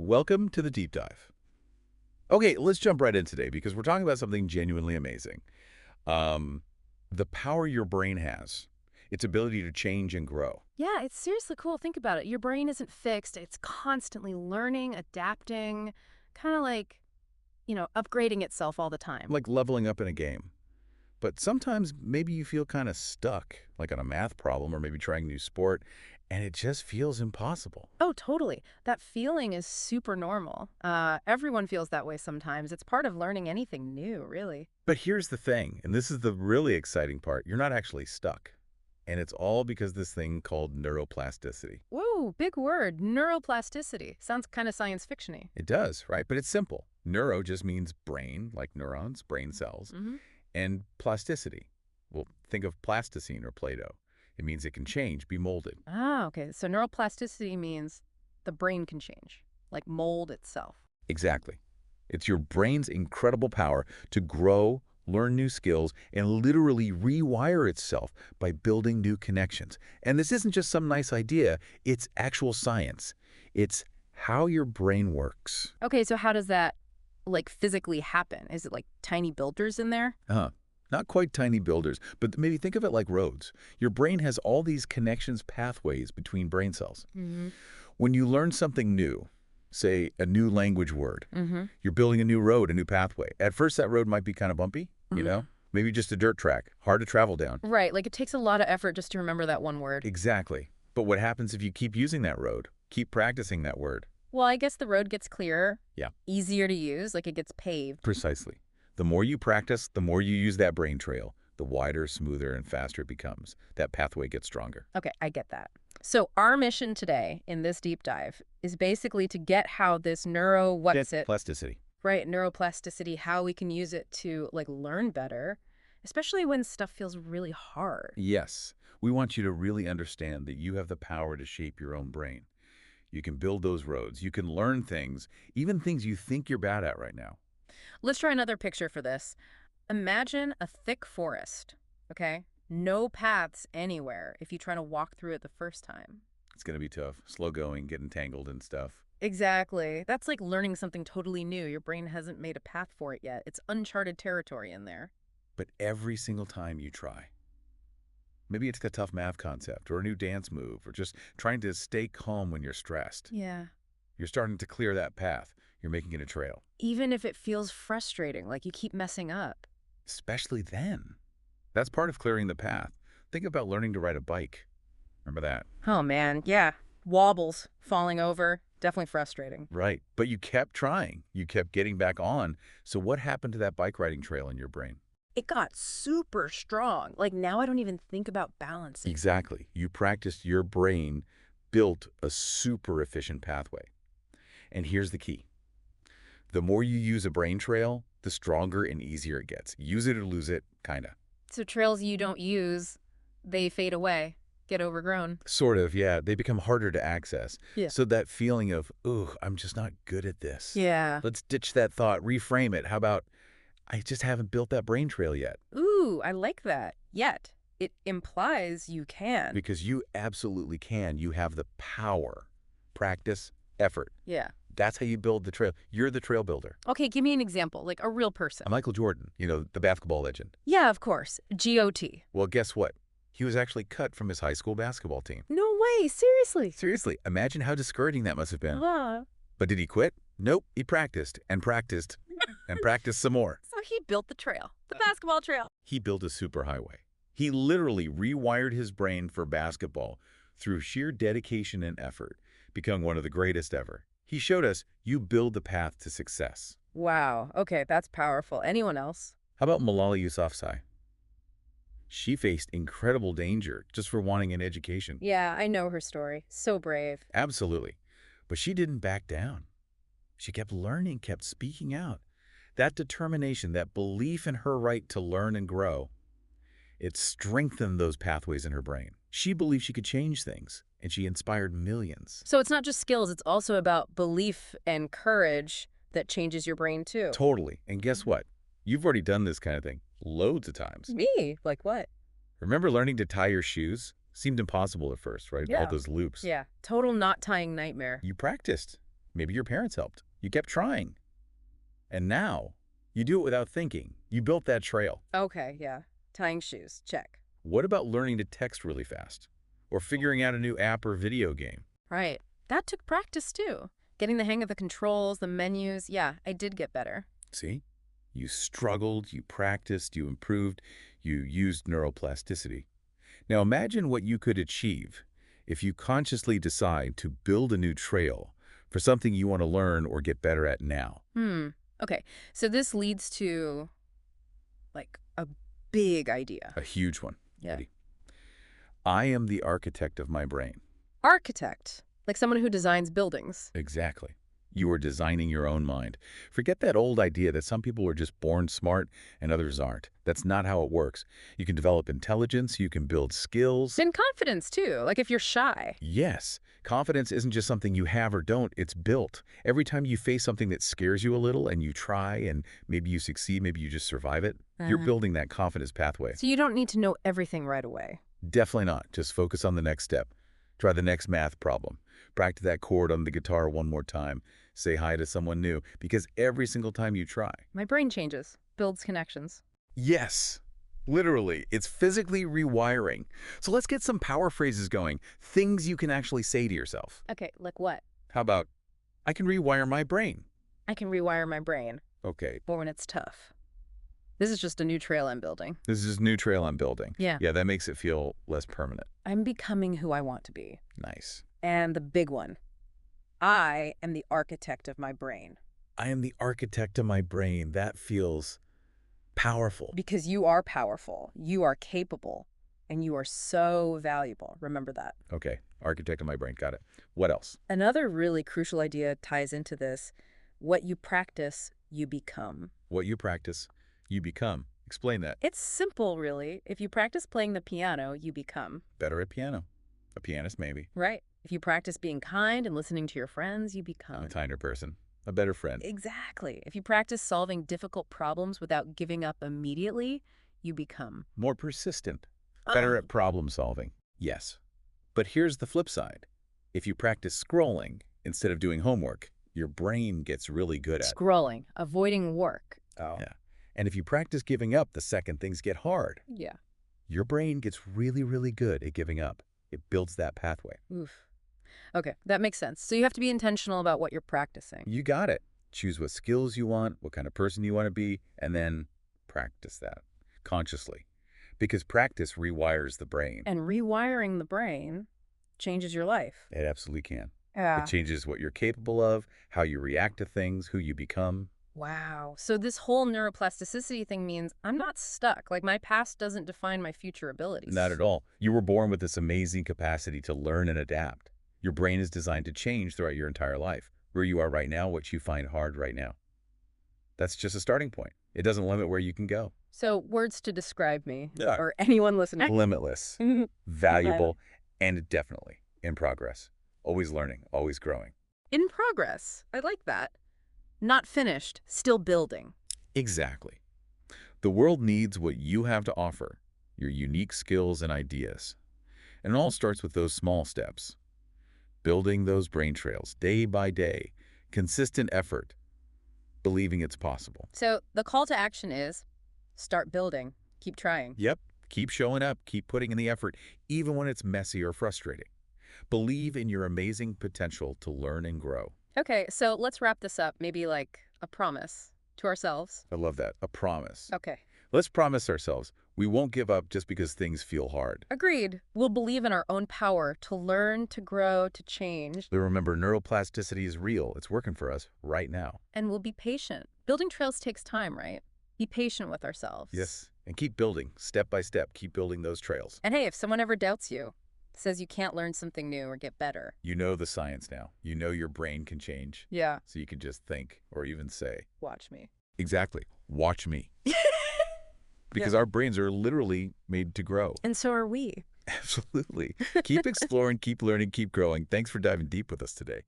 Welcome to the deep dive. Okay, let's jump right in today because we're talking about something genuinely amazing. Um, the power your brain has, its ability to change and grow. Yeah, it's seriously cool. Think about it. Your brain isn't fixed. It's constantly learning, adapting, kind of like, upgrading itself all the time. Like leveling up in a game. But sometimes maybe you feel kind of stuck, like on a math problem or maybe trying a new sport, and it just feels impossible. Oh, totally. That feeling is super normal. Everyone feels that way sometimes. It's part of learning anything new, really. But here's the thing, and this is the really exciting part. You're not actually stuck. And it's all because this thing called neuroplasticity. Whoa, big word. Neuroplasticity. Sounds kind of science fiction-y. It does, right? But it's simple. Neuro just means brain, like neurons, brain cells, Mm-hmm. and plasticity. Well, think of plasticine or Play-Doh. It means it can change, be molded. Ah, okay. So neuroplasticity means the brain can change, like mold itself. Exactly. It's your brain's incredible power to grow, learn new skills, and literally rewire itself by building new connections. And this isn't just some nice idea, it's actual science. It's how your brain works. Okay, so how does that, like, physically happen? Is it like tiny builders in there? Not quite tiny builders, but maybe think of it like roads. Your brain has all these connections, pathways between brain cells. Mm-hmm. When you learn something new, say a new language word, Mm-hmm. you're building a new road, a new pathway. At first, that road might be kind of bumpy, maybe just a dirt track, hard to travel down. Right, like it takes a lot of effort just to remember that one word. Exactly. But what happens if you keep using that road, keep practicing that word? Well, I guess the road gets clearer. Yeah. Easier to use, like it gets paved. Precisely. The more you practice, the more you use that brain trail, the wider, smoother, and faster it becomes. That pathway gets stronger. Okay, I get that. So our mission today in this deep dive is basically to get how this Plasticity. right, neuroplasticity, how we can use it to like learn better, especially when stuff feels really hard. Yes. We want you to really understand that you have the power to shape your own brain. You can build those roads. You can learn things, even things you think you're bad at right now. Let's try another picture for this. Imagine a thick forest, okay? No paths anywhere if you try to walk through it the first time. It's going to be tough. Slow going, getting tangled and stuff. Exactly. That's like learning something totally new. Your brain hasn't made a path for it yet. It's uncharted territory in there. But every single time you try, maybe it's a tough math concept or a new dance move or just trying to stay calm when you're stressed. Yeah. You're starting to clear that path. You're making it a trail. Even if it feels frustrating, like you keep messing up. Especially then. That's part of clearing the path. Think about learning to ride a bike. Remember that? Oh man, yeah. Wobbles, falling over, definitely frustrating. Right. But you kept trying. You kept getting back on. So what happened to that bike riding trail in your brain? It got super strong. Like now I don't even think about balancing. Exactly. You practiced, your brain built a super efficient pathway. And here's the key. The more you use a brain trail, the stronger and easier it gets. Use it or lose it, kinda. So trails you don't use, they fade away, get overgrown. Sort of, yeah. They become harder to access. Yeah. So that feeling of, ooh, I'm just not good at this. Yeah. Let's ditch that thought, reframe it. How about, I just haven't built that brain trail yet? Ooh, I like that. Yet. It implies you can. Because you absolutely can. You have the power. Practice, effort. Yeah. That's how you build the trail. You're the trail builder. Okay, give me an example, like a real person. Michael Jordan, the basketball legend. Yeah, of course. GOT. Well, guess what? He was actually cut from his high school basketball team. No way, seriously. Seriously, imagine how discouraging that must have been. Uh, But did he quit? Nope. He practiced and practiced and practiced some more. so he built the trail, the basketball trail. He built a superhighway. He literally rewired his brain for basketball through sheer dedication and effort, becoming one of the greatest ever. He showed us you build the path to success. Wow, okay, that's powerful. Anyone else? How about Malala Yousafzai? She faced incredible danger just for wanting an education. Yeah, I know her story. So brave. Absolutely. But she didn't back down. She kept learning, kept speaking out. That determination, that belief in her right to learn and grow, it strengthened those pathways in her brain. She believed she could change things, and she inspired millions. So it's not just skills, it's also about belief and courage that changes your brain too. Totally. And guess what? You've already done this kind of thing loads of times. Me? Like what? Remember learning to tie your shoes? Seemed impossible at first, right? Yeah. All those loops. Yeah, total knot tying nightmare. You practiced. Maybe your parents helped. You kept trying. And now, you do it without thinking. You built that trail. Okay, yeah. Tying shoes, check. What about learning to text really fast? Or figuring out a new app or video game? Right. That took practice, too. Getting the hang of the controls, the menus, yeah, I did get better. See? You struggled, you practiced, you improved, you used neuroplasticity. Now imagine what you could achieve if you consciously decide to build a new trail for something you want to learn or get better at now. Okay, so this leads to, like, a big idea. A huge one. Yeah. Ready? I am the architect of my brain. Architect, like someone who designs buildings. Exactly. You are designing your own mind. Forget that old idea that some people are just born smart and others aren't. That's not how it works. You can develop intelligence, you can build skills. And confidence, too, like if you're shy. Yes, confidence isn't just something you have or don't, it's built. Every time you face something that scares you a little and you try and maybe you succeed, maybe you just survive it, you're building that confidence pathway. So you don't need to know everything right away. Definitely not. Just focus on the next step. Try the next math problem. Practice that chord on the guitar one more time. Say hi to someone new, because every single time you try. My brain changes, builds connections. Yes, literally. It's physically rewiring. So let's get some power phrases going. Things you can actually say to yourself. Okay, like what? How about, I can rewire my brain. I can rewire my brain, Okay, but when it's tough. This is just a new trail I'm building. this is a new trail I'm building. Yeah. Yeah, that makes it feel less permanent. I'm becoming who I want to be. Nice. And the big one. I am the architect of my brain. I am the architect of my brain. That feels powerful. Because you are powerful, you are capable, and you are so valuable. Remember that. Okay, architect of my brain. Got it. What else? Another really crucial idea ties into this. What you practice, you become. What you practice, you become. Explain that. It's simple, really. If you practice playing the piano, you become. Better at piano. A pianist, maybe. Right. If you practice being kind and listening to your friends, you I'm become. a kinder person. A better friend. Exactly. If you practice solving difficult problems without giving up immediately, you become. More persistent. Better at problem solving. Yes. But here's the flip side. If you practice scrolling instead of doing homework, your brain gets really good at it. Scrolling, avoiding work. Oh. Yeah. And if you practice giving up the second things get hard, Yeah. your brain gets really, really good at giving up. It builds that pathway. Oof. Okay, that makes sense. So you have to be intentional about what you're practicing. You got it. Choose what skills you want, what kind of person you want to be, and then practice that consciously. Because practice rewires the brain. And rewiring the brain changes your life. It absolutely can. Yeah. It changes what you're capable of, how you react to things, who you become. Wow. So this whole neuroplasticity thing means I'm not stuck. Like my past doesn't define my future abilities. Not at all. You were born with this amazing capacity to learn and adapt. Your brain is designed to change throughout your entire life. Where you are right now, what you find hard right now. That's just a starting point. It doesn't limit where you can go. So words to describe me, Yeah. or anyone listening. Limitless, valuable, and definitely in progress. Always learning, always growing. In progress. I like that. Not finished, still building. Exactly. The world needs what you have to offer, your unique skills and ideas. And it all starts with those small steps. Building those brain trails day by day, consistent effort, believing it's possible. So the call to action is start building, keep trying. Yep, keep showing up, keep putting in the effort, even when it's messy or frustrating. Believe in your amazing potential to learn and grow. Okay, so let's wrap this up. Maybe like a promise to ourselves. I love that, a promise. Okay. Let's promise ourselves we won't give up just because things feel hard. Agreed. We'll believe in our own power to learn, to grow, to change. But remember, neuroplasticity is real. It's working for us right now. And we'll be patient. Building trails takes time, right? Be patient with ourselves. Yes, and keep building, step by step, keep building those trails. And hey, if someone ever doubts you, says you can't learn something new or get better. You know the science now. You know your brain can change. Yeah. So you can just think or even say. Watch me. Exactly. Watch me. Because our brains are literally made to grow. And so are we. Absolutely. Keep exploring, keep learning, keep growing. Thanks for diving deep with us today.